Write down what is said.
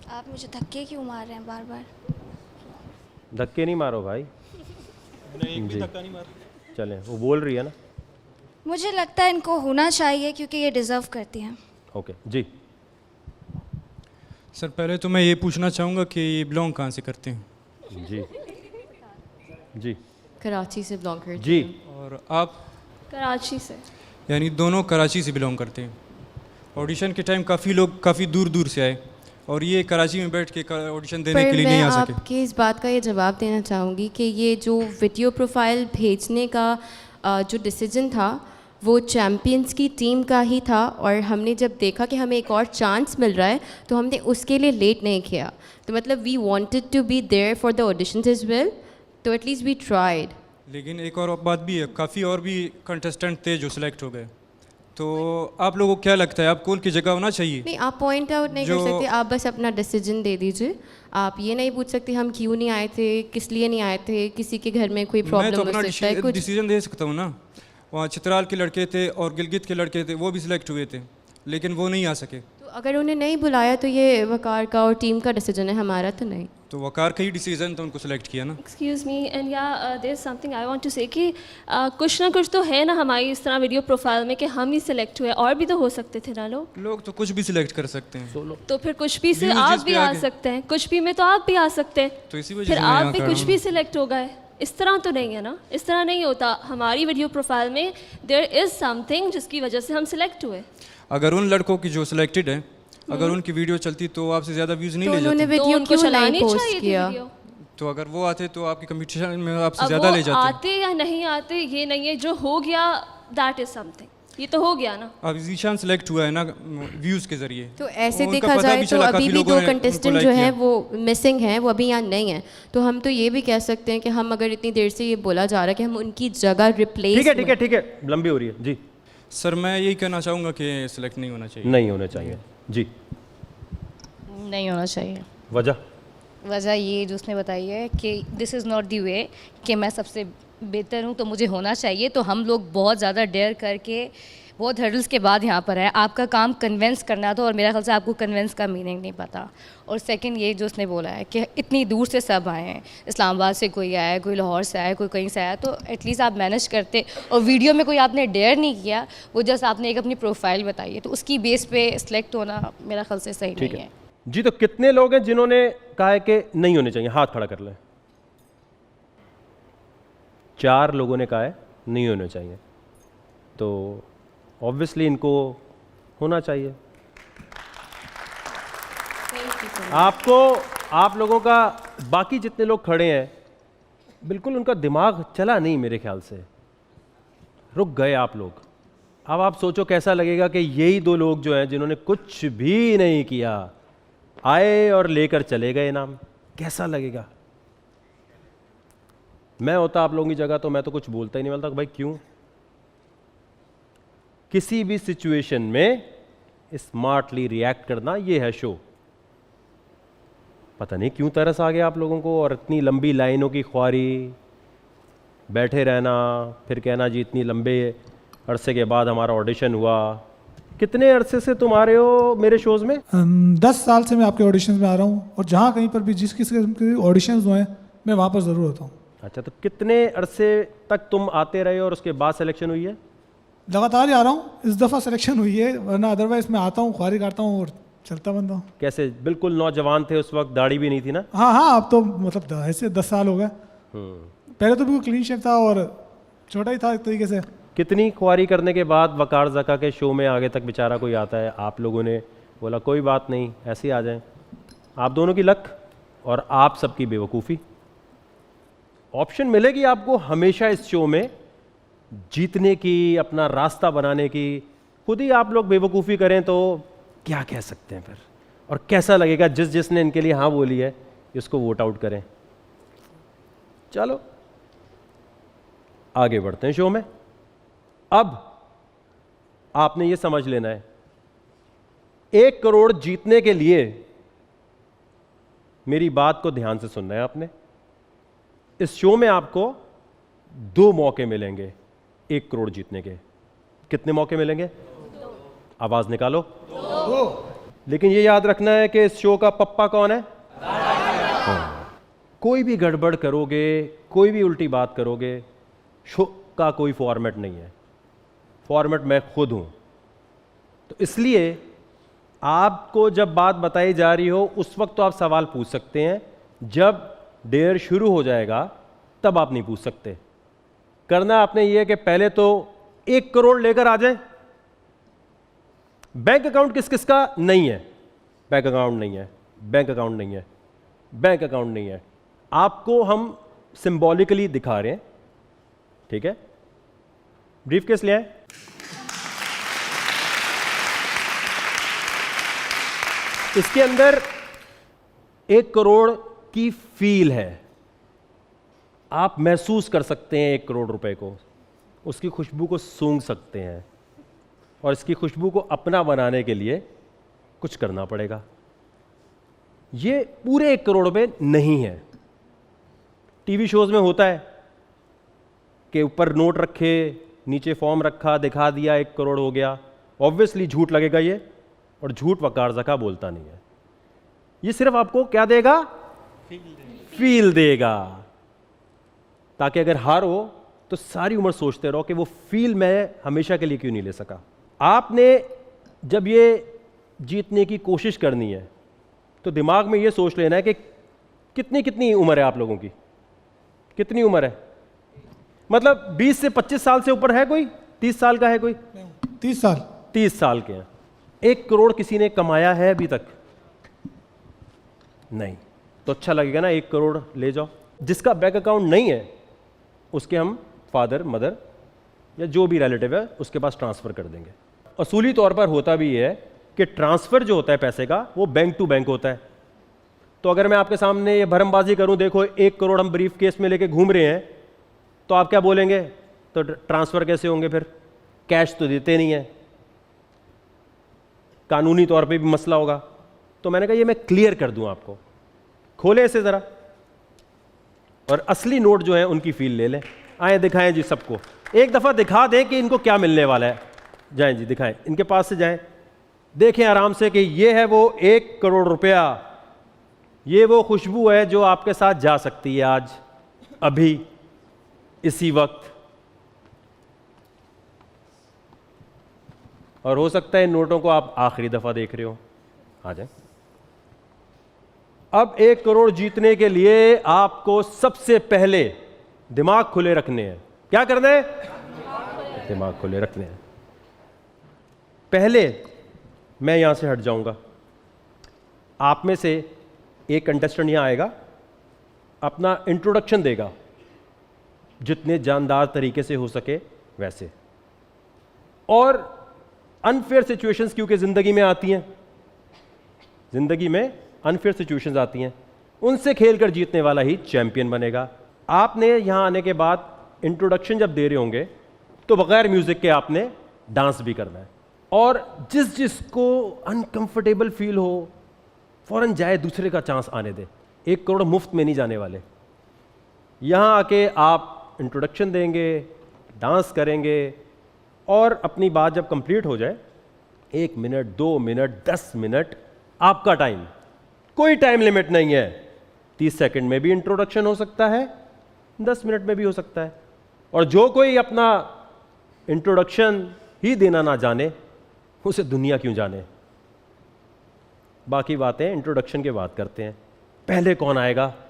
आप मुझे धक्के क्यों मार रहे हैं बार बार? धक्के नहीं मारो भाई। नहीं, एक भी धक्का नहीं मार। चलें, वो बोल रही है ना। मुझे लगता है इनको होना चाहिए क्योंकि ये डिज़र्व करती हैं। ओके जी। सर पहले तो मैं ये पूछना चाहूँगा कि ये बिलोंग कहाँ से करते हैं? जी जी कराची से बिलोंग करती जी। और आप? कराची से। यानी दोनों कराची से बिलोंग करते हैं। ऑडिशन के टाइम काफ़ी लोग काफ़ी दूर दूर से आए और ये कराची में बैठ के ऑडिशन देने के पर लिए मैं नहीं आ सके। आपके इस बात का ये जवाब देना चाहूँगी कि ये जो वीडियो प्रोफाइल भेजने का जो डिसीजन था वो चैम्पियंस की टीम का ही था, और हमने जब देखा कि हमें एक और चांस मिल रहा है तो हमने उसके लिए लेट नहीं किया। तो मतलब we wanted to be there for the auditions as well, तो एटलीस्ट वी ट्राइड। लेकिन एक और बात भी है, काफ़ी और भी कंटेस्टेंट थे जो सिलेक्ट हो गए। तो आप लोगों को क्या लगता है, आपको उनकी जगह होना चाहिए? नहीं, आप पॉइंट आउट नहीं कर सकते, आप बस अपना डिसीजन दे दीजिए। आप ये नहीं पूछ सकते हम क्यों नहीं आए थे, किस लिए नहीं आए थे, किसी के घर में कोई मैं तो प्रॉब्लम अपना हो सकता है कुछ। डिसीजन दे सकता हूँ ना। वहाँ चित्राल के लड़के थे और गिलगित के लड़के थे, वो भी सिलेक्ट हुए थे लेकिन वो नहीं आ सके। तो अगर उन्हें नहीं बुलाया तो ये वकार का और टीम का डिसीजन है, हमारा तो नहीं। तो वकार का ही डिसीजन तो उनको सिलेक्ट किया ना। Excuse me and yeah there is something I want to say कि कुछ ना कुछ तो है ना हमारी इस तरह वीडियो प्रोफाइल में कि हम ही सिलेक्ट हुए, और भी तो हो सकते थे ना लोग। लोग तो कुछ भी सिलेक्ट कर सकते हैं। तो फिर कुछ भी से Views आप जिस भी पे आ आगे। सकते हैं, कुछ भी में तो आप भी आ सकते हैं। तो इसी वजह फिर से मैं आप यहाँ भी खड़ा कुछ हूँ। भी सिलेक्ट हो गए, इस तरह तो नहीं है ना, इस तरह नहीं होता। हमारी वीडियो प्रोफाइल में देयर इज़ समथिंग जिसकी वजह से हम सिलेक्ट हुए। अगर उन लड़कों की जो सिलेक्टेड है, अगर उनकी वीडियो चलती तो आपसे ज़्यादा व्यूज़ नहीं तो ले उन्होंने जाते। तो वीडियो उनको क्यों चलानी नहीं पोस्ट चाहिए थी किया? वीडियो। तो अगर वो आते तो आपकी कंपटीशन में आपसे अब ज़्यादा वो ले जाते। आते या नहीं आते ये नहीं है, जो हो गया दैट इज समथिंग, ये तो हो गया ना। अब जीशान सिलेक्ट हुआ है ना व्यूज़ के ज़रिए। तो ऐसे उनका देखा पता जाए भी तो चला, अभी काफ़ी भी लोगों दो ने कंटेस्टेंट उनको जो like हैं किया। वो मिसिंग हैं, वो अभी यहाँ नहीं हैं। तो हम तो ये भी कह सकते हैं कि हम अगर इतनी देर से ये बोला जा रहा है कि हम उनकी जगह रिप्लेस। ठीक है ठीक है ठीक है, लंबी हो रही है जी। सर मैं यही कहना चाहूँगा कि सिलेक्ट नहीं होना चाहिए। नहीं होने चाहिए जी। नहीं होना चाहिए। वजह ये जो उसने बताई है कि दिस इज़ नॉट दी वे कि मैं सबसे बेहतर हूँ तो मुझे होना चाहिए। तो हम लोग बहुत ज़्यादा डेयर करके बहुत हर्डल्स के बाद यहाँ पर है। आपका काम कन्विंस करना था और मेरा ख्याल से आपको कन्विंस का मीनिंग नहीं पता। और सेकंड ये जो उसने बोला है कि इतनी दूर से सब आए हैं, इस्लामाबाद से कोई आया है, कोई लाहौर से आया है, कोई कहीं से आया, तो एटलीस्ट आप मैनेज करते। और वीडियो में कोई आपने डेयर नहीं किया, वो जस्ट आपने एक अपनी प्रोफाइल बताई है, तो उसकी बेस पे सिलेक्ट होना मेरा ख्याल से सही नहीं है। जी। तो कितने लोग हैं जिन्होंने कहा है कि नहीं होने चाहिए? हाथ खड़ा कर लें। 4 लोगों ने कहा है नहीं होने चाहिए, तो ऑब्वियसली इनको होना चाहिए। आपको, आप लोगों का, बाकी जितने लोग खड़े हैं बिल्कुल उनका दिमाग चला नहीं मेरे ख्याल से, रुक गए आप लोग। अब आप सोचो कैसा लगेगा कि यही 2 लोग जो हैं जिन्होंने कुछ भी नहीं किया आए और लेकर चले गए नाम, कैसा लगेगा? मैं होता आप लोगों की जगह तो मैं तो कुछ बोलता ही नहीं, बोलता भाई क्यों। किसी भी सिचुएशन में स्मार्टली रिएक्ट करना, ये है शो। पता नहीं क्यों तरस आ गया आप लोगों को, और इतनी लंबी लाइनों की ख्वारी, बैठे रहना, फिर कहना जी इतनी लंबे अरसे के बाद हमारा ऑडिशन हुआ। कितने अरसे से तुम आ रहे हो मेरे शोज में? 10 साल से मैं आपके ऑडिशंस में आ रहा हूँ, और जहाँ कहीं पर भी जिस किसी किस्म के ऑडिशंस हुए हैं मैं वहाँ पर ज़रूर होता हूँ। अच्छा, तो कितने अरसे तक तुम आते रहे और उसके बाद सिलेक्शन हुई है? लगातार ही आ रहा हूँ, इस दफ़ा सिलेक्शन हुई है, वरना अदरवाइज मैं आता हूँ, ख्वारी करता हूँ और चलता बनता हूँ। कैसे, बिल्कुल नौजवान थे उस वक्त, दाढ़ी भी नहीं थी ना? हाँ हाँ, अब तो मतलब ऐसे 10 साल हो गए। पहले तो बिल्कुल क्लीन शेव था और छोटा ही था एक तरीके से। कितनी ख्वारी करने के बाद वकार ज़का के शो में आगे तक बेचारा कोई आता है, आप लोगों ने बोला कोई बात नहीं ऐसे ही आ जाएं। आप दोनों की लक और आप सबकी बेवकूफ़ी। ऑप्शन मिलेगी आपको हमेशा इस शो में जीतने की, अपना रास्ता बनाने की। खुद ही आप लोग बेवकूफ़ी करें तो क्या कह सकते हैं फिर? और कैसा लगेगा जिसने इनके लिए हाँ बोली है इसको वोट आउट करें। चलो आगे बढ़ते हैं शो में। अब आपने ये समझ लेना है, 1 करोड़ जीतने के लिए मेरी बात को ध्यान से सुनना है आपने। इस शो में आपको 2 मौके मिलेंगे 1 करोड़ जीतने के। कितने मौके मिलेंगे? आवाज निकालो। लेकिन ये याद रखना है कि इस शो का पप्पा कौन है? कोई भी गड़बड़ करोगे, कोई भी उल्टी बात करोगे, शो का कोई फॉर्मेट नहीं है। फॉर्मेट मैं खुद हूं। तो इसलिए आपको जब बात बताई जा रही हो उस वक्त तो आप सवाल पूछ सकते हैं, जब डेयर शुरू हो जाएगा तब आप नहीं पूछ सकते। करना आपने ये कि पहले तो 1 करोड़ लेकर आ जाए। बैंक अकाउंट किस किस का नहीं है? बैंक अकाउंट नहीं है, बैंक अकाउंट नहीं है, बैंक अकाउंट नहीं है। आपको हम सिंबॉलिकली दिखा रहे हैं, ठीक है? ब्रीफ केस ले आए। इसके अंदर 1 करोड़ की फील है। आप महसूस कर सकते हैं 1 करोड़ रुपए को, उसकी खुशबू को सूंघ सकते हैं, और इसकी खुशबू को अपना बनाने के लिए कुछ करना पड़ेगा। ये पूरे 1 करोड़ रुपए नहीं है। टीवी शोज में होता है कि ऊपर नोट रखे, नीचे फॉर्म रखा, दिखा दिया 1 करोड़ हो गया। ऑब्वियसली झूठ लगेगा ये, और झूठ वकार ज़का बोलता नहीं है। ये सिर्फ आपको क्या देगा? फील देगा, ताकि अगर हारो तो सारी उम्र सोचते रहो कि वो फील मैं हमेशा के लिए क्यों नहीं ले सका। आपने जब ये जीतने की कोशिश करनी है तो दिमाग में ये सोच लेना है कि कितनी कितनी उम्र है आप लोगों की, कितनी उम्र है? मतलब 20 से 25 साल से ऊपर है कोई? 30 साल का है कोई? 30 साल। 30 साल के हैं। 1 करोड़ किसी ने कमाया है अभी तक? नहीं। तो अच्छा लगेगा ना 1 करोड़ ले जाओ। जिसका बैंक अकाउंट नहीं है उसके हम फादर, मदर या जो भी रिलेटिव है उसके पास ट्रांसफ़र कर देंगे। असूली तौर पर होता भी ये है कि ट्रांसफ़र जो होता है पैसे का वो बैंक टू बैंक होता है। तो अगर मैं आपके सामने ये भरमबाजी करूं, देखो 1 करोड़ हम ब्रीफ केस में लेके घूम रहे हैं, तो आप क्या बोलेंगे? तो ट्रांसफ़र कैसे होंगे फिर? कैश तो देते नहीं है, कानूनी तौर पे भी मसला होगा। तो मैंने कहा ये मैं क्लियर कर दूं आपको। खोले इसे ज़रा और असली नोट जो है उनकी फील ले लें। आए दिखाएं जी सबको, एक दफ़ा दिखा दें कि इनको क्या मिलने वाला है। जाएं जी दिखाएं, इनके पास से जाएं, देखें आराम से कि ये है वो 1 करोड़ रुपया, ये वो खुशबू है जो आपके साथ जा सकती है आज, अभी, इसी वक्त। और हो सकता है इन नोटों को आप आखिरी दफ़ा देख रहे हो। आ जाए। अब 1 करोड़ जीतने के लिए आपको सबसे पहले दिमाग खुले रखने हैं। क्या करना है? दिमाग खुले रखने हैं। पहले मैं यहां से हट जाऊंगा। आप में से एक कंटेस्टेंट यहां आएगा, अपना इंट्रोडक्शन देगा जितने जानदार तरीके से हो सके वैसे। और अनफेयर सिचुएशंस क्योंकि जिंदगी में आती हैं, जिंदगी में अनफेयर सिचुएशंस आती हैं, उनसे खेलकर जीतने वाला ही चैंपियन बनेगा। आपने यहां आने के बाद इंट्रोडक्शन जब दे रहे होंगे तो बगैर म्यूजिक के आपने डांस भी करना है। और जिस जिसको अनकंफर्टेबल फील हो फौरन जाए, दूसरे का चांस आने दे। 1 करोड़ मुफ्त में नहीं जाने वाले। यहां आके आप इंट्रोडक्शन देंगे, डांस करेंगे, और अपनी बात जब कंप्लीट हो जाए, 1 मिनट, 2 मिनट, 10 मिनट आपका टाइम, कोई टाइम लिमिट नहीं है। 30 सेकंड में भी इंट्रोडक्शन हो सकता है, 10 मिनट में भी हो सकता है। और जो कोई अपना इंट्रोडक्शन ही देना ना जाने उसे दुनिया क्यों जाने। बाकी बातें इंट्रोडक्शन के बाद करते हैं। पहले कौन आएगा?